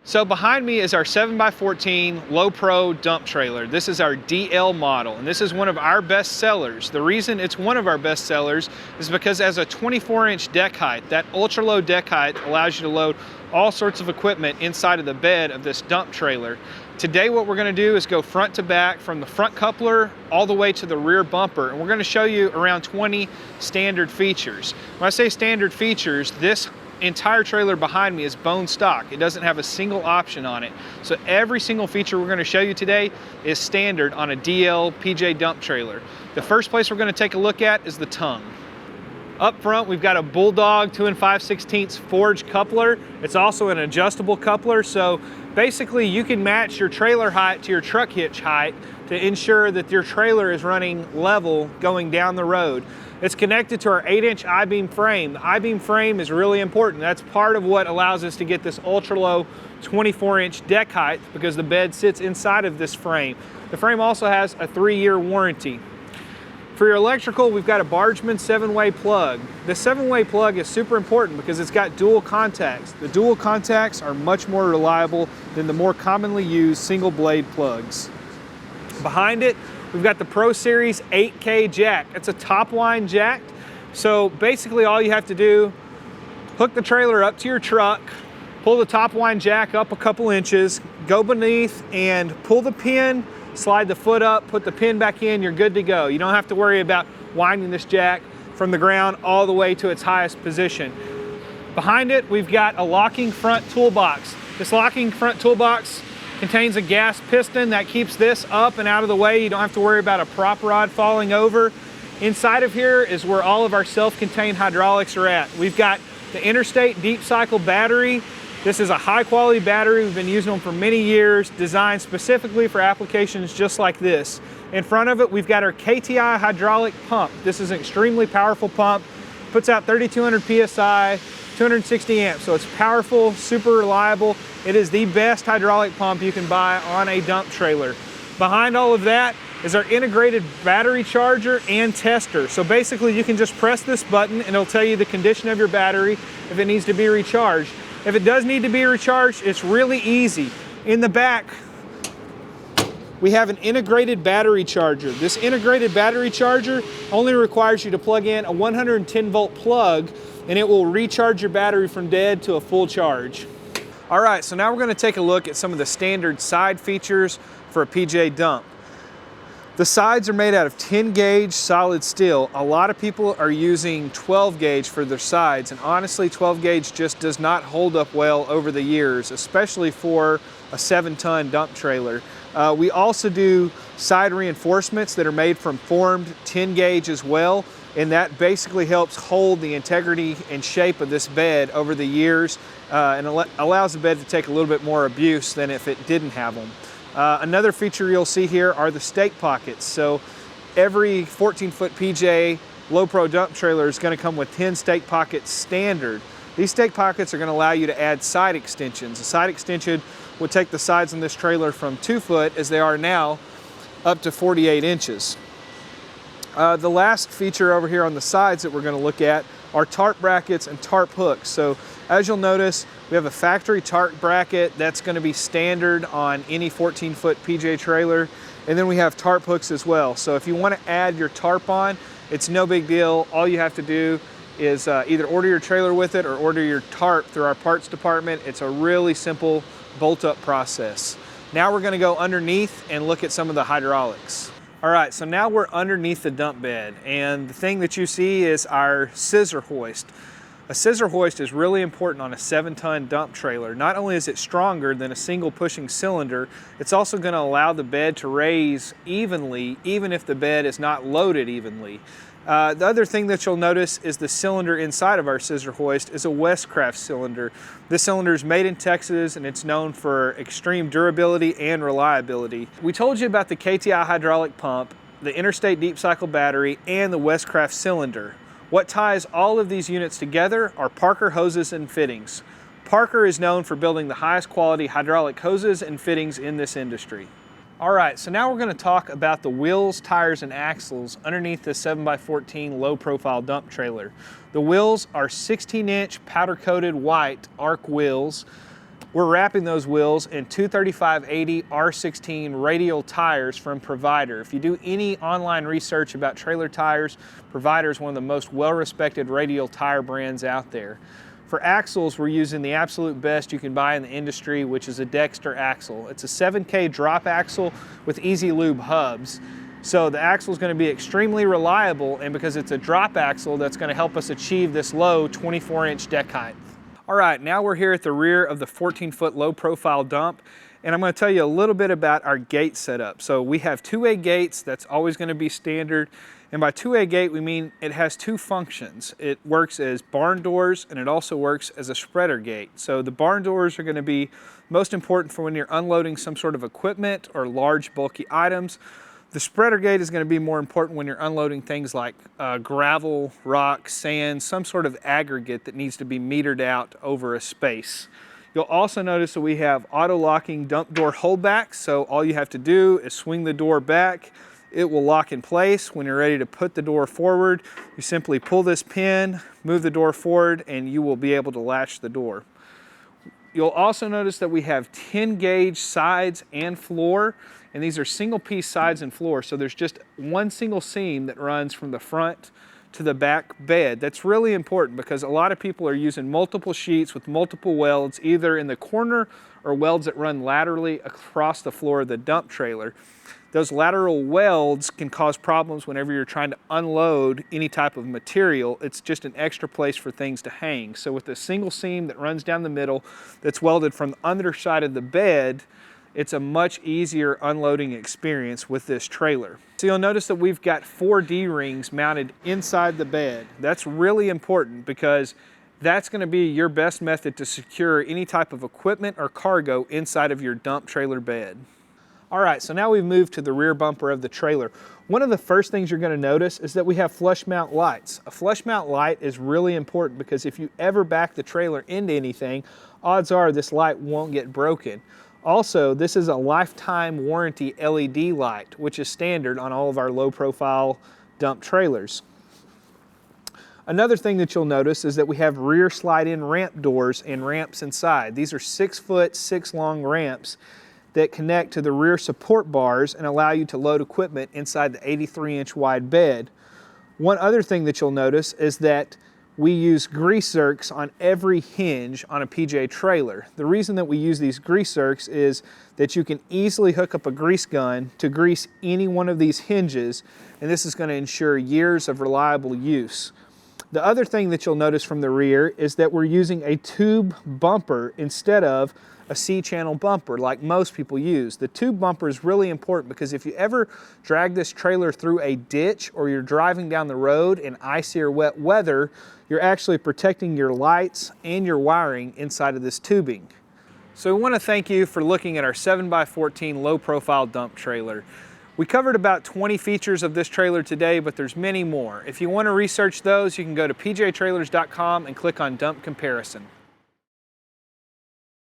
So behind me is our 7x14 low pro dump trailer. This is our DL model, and this is one of our best sellers. The reason it's one of our best sellers is because as a 24-inch deck height, that ultra low deck height allows you to load all sorts of equipment inside of the bed of this dump trailer. Today what we're going to do is go front to back from the front coupler all the way to the rear bumper, and we're going to show you around 20 standard features. When I say standard features, this entire trailer behind me is bone stock. It doesn't have a single option on it. So every single feature we're going to show you today is standard on a DL PJ dump trailer. The first place we're going to take a look at is the tongue. Up front, we've got a Bulldog 2 5/16 forged coupler. It's also an adjustable coupler, so basically you can match your trailer height to your truck hitch height to ensure that your trailer is running level going down the road. It's connected to our 8-inch I-beam frame. The I-beam frame is really important. That's part of what allows us to get this ultra low 24-inch deck height, because the bed sits inside of this frame. The frame also has a 3-year warranty. For your electrical, we've got a Bargman 7-way plug. The 7-way plug is super important because it's got dual contacts. The dual contacts are much more reliable than the more commonly used single blade plugs. Behind it, we've got the Pro Series 8K jack. It's a top line jack. So basically all you have to do, hook the trailer up to your truck, pull the top line jack up a couple inches, go beneath and pull the pin, slide the foot up, put the pin back in, you're good to go. You don't have to worry about winding this jack from the ground all the way to its highest position. Behind it, we've got a locking front toolbox. This locking front toolbox contains a gas piston that keeps this up and out of the way. You don't have to worry about a prop rod falling over. Inside of here is where all of our self-contained hydraulics are at. We've got the Interstate deep cycle battery. This is a high quality battery. We've been using them for many years, designed specifically for applications just like this. In front of it, we've got our KTI Hydraulic Pump. This is an extremely powerful pump. Puts out 3,200 PSI, 260 amps. So it's powerful, super reliable. It is the best hydraulic pump you can buy on a dump trailer. Behind all of that is our integrated battery charger and tester. So basically you can just press this button and it'll tell you the condition of your battery if it needs to be recharged. If it does need to be recharged, it's really easy. In the back, we have an integrated battery charger. This integrated battery charger only requires you to plug in a 110 volt plug and it will recharge your battery from dead to a full charge. All right, so now we're gonna take a look at some of the standard side features for a PJ dump. The sides are made out of 10 gauge solid steel. A lot of people are using 12 gauge for their sides, and honestly 12 gauge just does not hold up well over the years, especially for a 7-ton dump trailer. We also do side reinforcements that are made from formed 10 gauge as well, and that basically helps hold the integrity and shape of this bed over the years and allows the bed to take a little bit more abuse than if it didn't have them. Another feature you'll see here are the stake pockets. So every 14-foot PJ low pro dump trailer is going to come with 10 stake pockets standard. These stake pockets are going to allow you to add side extensions. A side extension would take the sides on this trailer from 2 foot, as they are now, up to 48 inches. The last feature over here on the sides that we're going to look at are tarp brackets and tarp hooks. So as you'll notice, we have a factory tarp bracket that's going to be standard on any 14-foot PJ trailer, and then we have tarp hooks as well. So if you want to add your tarp on, it's no big deal. All you have to do is either order your trailer with it or order your tarp through our parts department. It's a really simple bolt-up process. Now we're going to go underneath and look at some of the hydraulics. All right, so now we're underneath the dump bed, and the thing that you see is our scissor hoist. A scissor hoist is really important on a 7-ton dump trailer. Not only is it stronger than a single pushing cylinder, it's also going to allow the bed to raise evenly, even if the bed is not loaded evenly. The other thing that you'll notice is the cylinder inside of our scissor hoist is a Westcraft cylinder. This cylinder is made in Texas and it's known for extreme durability and reliability. We told you about the KTI hydraulic pump, the Interstate deep cycle battery, and the Westcraft cylinder. What ties all of these units together are Parker hoses and fittings. Parker is known for building the highest quality hydraulic hoses and fittings in this industry. All right, so now we're going to talk about the wheels, tires, and axles underneath the 7x14 low-profile dump trailer. The wheels are 16-inch powder-coated white arc wheels. We're wrapping those wheels in 235/80 R16 radial tires from Prodiver. If you do any online research about trailer tires, Prodiver is one of the most well-respected radial tire brands out there. For axles, we're using the absolute best you can buy in the industry, which is a Dexter axle. It's a 7K drop axle with EZ Lube Hubs. So the axle is going to be extremely reliable, and because it's a drop axle, that's going to help us achieve this low 24-inch deck height. All right, now we're here at the rear of the 14-foot low-profile dump, and I'm going to tell you a little bit about our gate setup. So we have two-way gates. That's always going to be standard. And by two-way gate, we mean it has two functions. It works as barn doors, and it also works as a spreader gate. So the barn doors are going to be most important for when you're unloading some sort of equipment or large bulky items. The spreader gate is going to be more important when you're unloading things like gravel, rock, sand, some sort of aggregate that needs to be metered out over a space. You'll also notice that we have auto-locking dump door holdbacks, so all you have to do is swing the door back. It will lock in place. When you're ready to put the door forward, you simply pull this pin, move the door forward, and you will be able to latch the door. You'll also notice that we have 10-gauge sides and floor, and these are single-piece sides and floor, so there's just one single seam that runs from the front to the back bed. That's really important because a lot of people are using multiple sheets with multiple welds, either in the corner or welds that run laterally across the floor of the dump trailer. Those lateral welds can cause problems whenever you're trying to unload any type of material. It's just an extra place for things to hang. So with a single seam that runs down the middle that's welded from the underside of the bed, it's a much easier unloading experience with this trailer. So you'll notice that we've got 4 D-rings mounted inside the bed. That's really important because that's going to be your best method to secure any type of equipment or cargo inside of your dump trailer bed. All right, so now we've moved to the rear bumper of the trailer. One of the first things you're going to notice is that we have flush mount lights. A flush mount light is really important because if you ever back the trailer into anything, odds are this light won't get broken. Also, this is a lifetime warranty LED light, which is standard on all of our low-profile dump trailers. Another thing that you'll notice is that we have rear slide-in ramp doors and ramps inside. These are 6-foot, 6-long ramps that connect to the rear support bars and allow you to load equipment inside the 83-inch wide bed. One other thing that you'll notice is that we use grease zerks on every hinge on a PJ trailer. The reason that we use these grease zerks is that you can easily hook up a grease gun to grease any one of these hinges, and this is going to ensure years of reliable use. The other thing that you'll notice from the rear is that we're using a tube bumper instead of a C-channel bumper like most people use. The tube bumper is really important because if you ever drag this trailer through a ditch or you're driving down the road in icy or wet weather, you're actually protecting your lights and your wiring inside of this tubing. So we want to thank you for looking at our 7x14 low-profile dump trailer. We covered about 20 features of this trailer today, but there's many more. If you want to research those, you can go to pjtrailers.com and click on Dump Comparison.